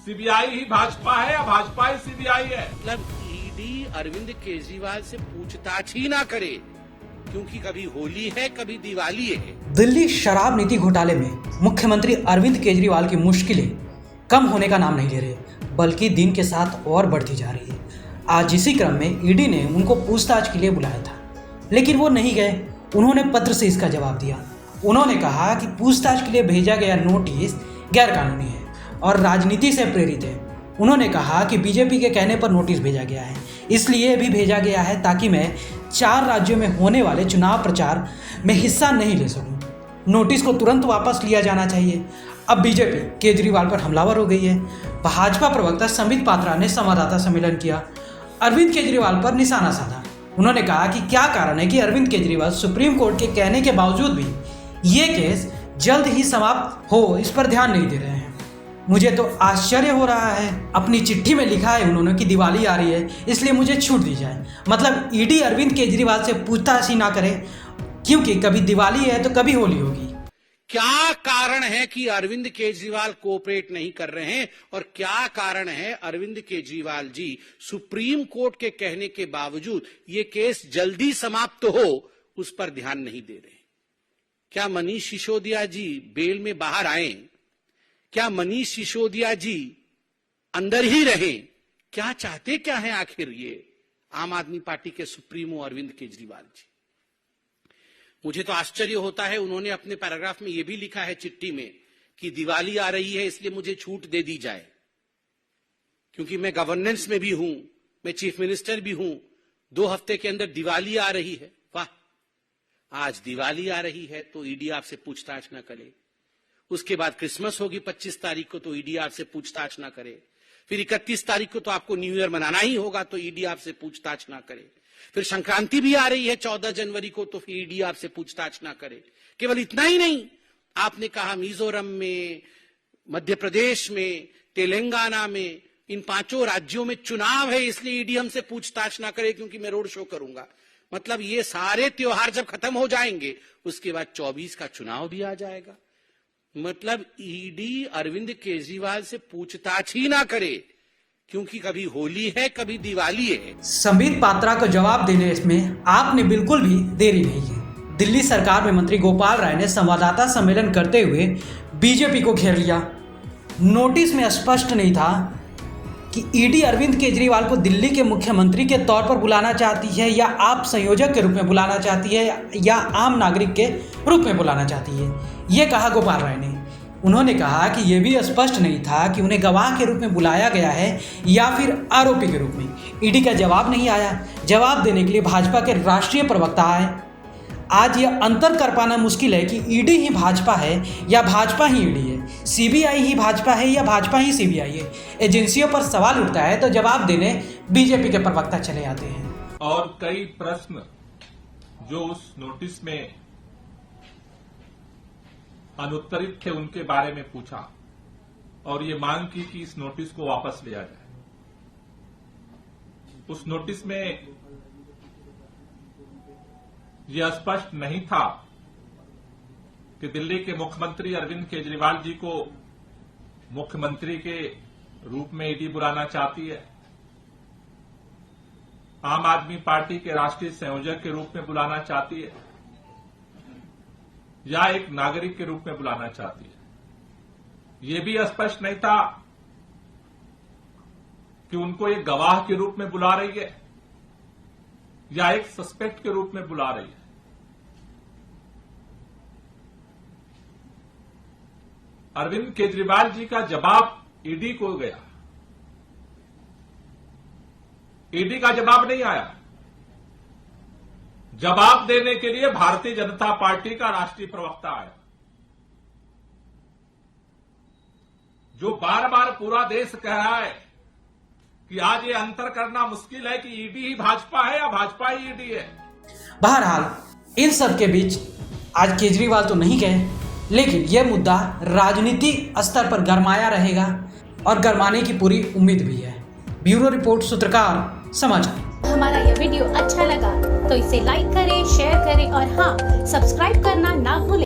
CBI ही भाजपा है या भाजपा ही CBI है? मतलब ईडी अरविंद केजरीवाल से पूछताछ ही ना करे, क्योंकि कभी होली है कभी दिवाली है। दिल्ली शराब नीति घोटाले में मुख्यमंत्री अरविंद केजरीवाल की मुश्किलें कम होने का नाम नहीं ले रहे, बल्कि दिन के साथ और बढ़ती जा रही है। आज इसी क्रम में ईडी ने उनको पूछताछ के लिए बुलाया था, लेकिन वो नहीं गए। उन्होंने पत्र से इसका जवाब दिया। उन्होंने कहा कि पूछताछ के लिए भेजा गया नोटिस गैरकानूनी है और राजनीति से प्रेरित है। उन्होंने कहा कि बीजेपी के कहने पर नोटिस भेजा गया है, इसलिए भी भेजा गया है ताकि मैं 4 राज्यों में होने वाले चुनाव प्रचार में हिस्सा नहीं ले सकूं। नोटिस को तुरंत वापस लिया जाना चाहिए। अब बीजेपी केजरीवाल पर हमलावर हो गई है। भाजपा प्रवक्ता संबित पात्रा ने संवाददाता सम्मेलन किया, अरविंद केजरीवाल पर निशाना साधा। उन्होंने कहा कि क्या कारण है कि अरविंद केजरीवाल सुप्रीम कोर्ट के कहने के बावजूद भी ये केस जल्द ही समाप्त हो, इस पर ध्यान नहीं दे रहे हैं। मुझे तो आश्चर्य हो रहा है। अपनी चिट्ठी में लिखा है उन्होंने कि दिवाली आ रही है, इसलिए मुझे छूट दी जाए। मतलब ईडी अरविंद केजरीवाल से पूछताछ ही ना करे, क्योंकि कभी दिवाली है तो कभी होली होगी। क्या कारण है कि अरविंद केजरीवाल कोऑपरेट नहीं कर रहे हैं, और क्या कारण है अरविंद केजरीवाल जी सुप्रीम कोर्ट के कहने के बावजूद ये केस जल्दी समाप्त हो, उस पर ध्यान नहीं दे रहे? क्या मनीष सिसोदिया जी बेल में बाहर आए? क्या मनीष सिसोदिया जी अंदर ही रहे? क्या चाहते क्या है आखिर ये आम आदमी पार्टी के सुप्रीमो अरविंद केजरीवाल जी? मुझे तो आश्चर्य होता है। उन्होंने अपने पैराग्राफ में यह भी लिखा है चिट्ठी में कि दिवाली आ रही है इसलिए मुझे छूट दे दी जाए, क्योंकि मैं गवर्नेंस में भी हूं, मैं चीफ मिनिस्टर भी हूं। 2 हफ्ते के अंदर दिवाली आ रही है। वाह, आज दिवाली आ रही है तो ईडी आपसे पूछताछ ना करे। उसके बाद क्रिसमस होगी 25 तारीख को, तो ईडी आपसे पूछताछ ना करे। फिर 31 तारीख को तो आपको न्यू ईयर मनाना ही होगा, तो ईडी आपसे पूछताछ ना करे। फिर संक्रांति भी आ रही है 14 जनवरी को, तो फिर ईडी आपसे पूछताछ ना करे। केवल इतना ही नहीं, आपने कहा मिजोरम में, मध्य प्रदेश में, तेलंगाना में, इन 5 राज्यों में चुनाव है, इसलिए ईडी हमसे पूछताछ ना करे क्योंकि मैं रोड शो करूंगा। मतलब ये सारे त्योहार जब खत्म हो जाएंगे उसके बाद 24 का चुनाव भी आ जाएगा। मतलब ईडी अरविंद केजरीवाल से पूछताछ ही ना करे, क्योंकि कभी होली है कभी दिवाली है। संबित पात्रा को जवाब देने में आपने बिल्कुल भी देरी नहीं की। दिल्ली सरकार में मंत्री गोपाल राय ने संवाददाता सम्मेलन करते हुए बीजेपी को घेर लिया। नोटिस में स्पष्ट नहीं था कि ईडी अरविंद केजरीवाल को दिल्ली के मुख्यमंत्री के तौर पर बुलाना चाहती है, या आप संयोजक के रूप में बुलाना चाहती है, या आम नागरिक के रूप में बुलाना चाहती है, ये कहा गोपाल राय ने। उन्होंने कहा कि यह भी स्पष्ट नहीं था कि उन्हें गवाह के रूप में बुलाया गया है या फिर आरोपी के रूप में। ईडी का जवाब नहीं आया। जवाब देने के लिए भाजपा के राष्ट्रीय प्रवक्ता आए। आज यह अंतर कर पाना मुश्किल है कि ईडी ही भाजपा है या भाजपा ही ईडी है, सीबीआई ही भाजपा है या भाजपा ही सीबीआई है। एजेंसियों पर सवाल उठता है तो जवाब देने बीजेपी के प्रवक्ता चले आते हैं। और कई प्रश्न जो उस नोटिस में अनुत्तरित थे उनके बारे में पूछा और ये मांग की कि इस नोटिस को वापस लिया जाए। उस नोटिस में यह स्पष्ट नहीं था कि दिल्ली के मुख्यमंत्री अरविंद केजरीवाल जी को मुख्यमंत्री के रूप में ईडी बुलाना चाहती है, आम आदमी पार्टी के राष्ट्रीय संयोजक के रूप में बुलाना चाहती है, या एक नागरिक के रूप में बुलाना चाहती है। यह भी स्पष्ट नहीं था कि उनको एक गवाह के रूप में बुला रही है या एक सस्पेक्ट के रूप में बुला रही है। अरविंद केजरीवाल जी का जवाब ईडी को गया, ईडी का जवाब नहीं आया। जवाब देने के लिए भारतीय जनता पार्टी का राष्ट्रीय प्रवक्ता आया, जो बार बार पूरा देश कह रहा है कि आज ये अंतर करना मुश्किल है कि ईडी ही भाजपा है या भाजपा ही ईडी है। बहरहाल इन सब के बीच आज केजरीवाल तो नहीं गए, लेकिन यह मुद्दा राजनीति स्तर पर गरमाया रहेगा और गरमाने की पूरी उम्मीद भी है। ब्यूरो रिपोर्ट, सूत्रकार समाचार। हमारा ये वीडियो अच्छा लगा तो इसे लाइक करें, शेयर करें और हाँ, सब्सक्राइब करना ना भूलें।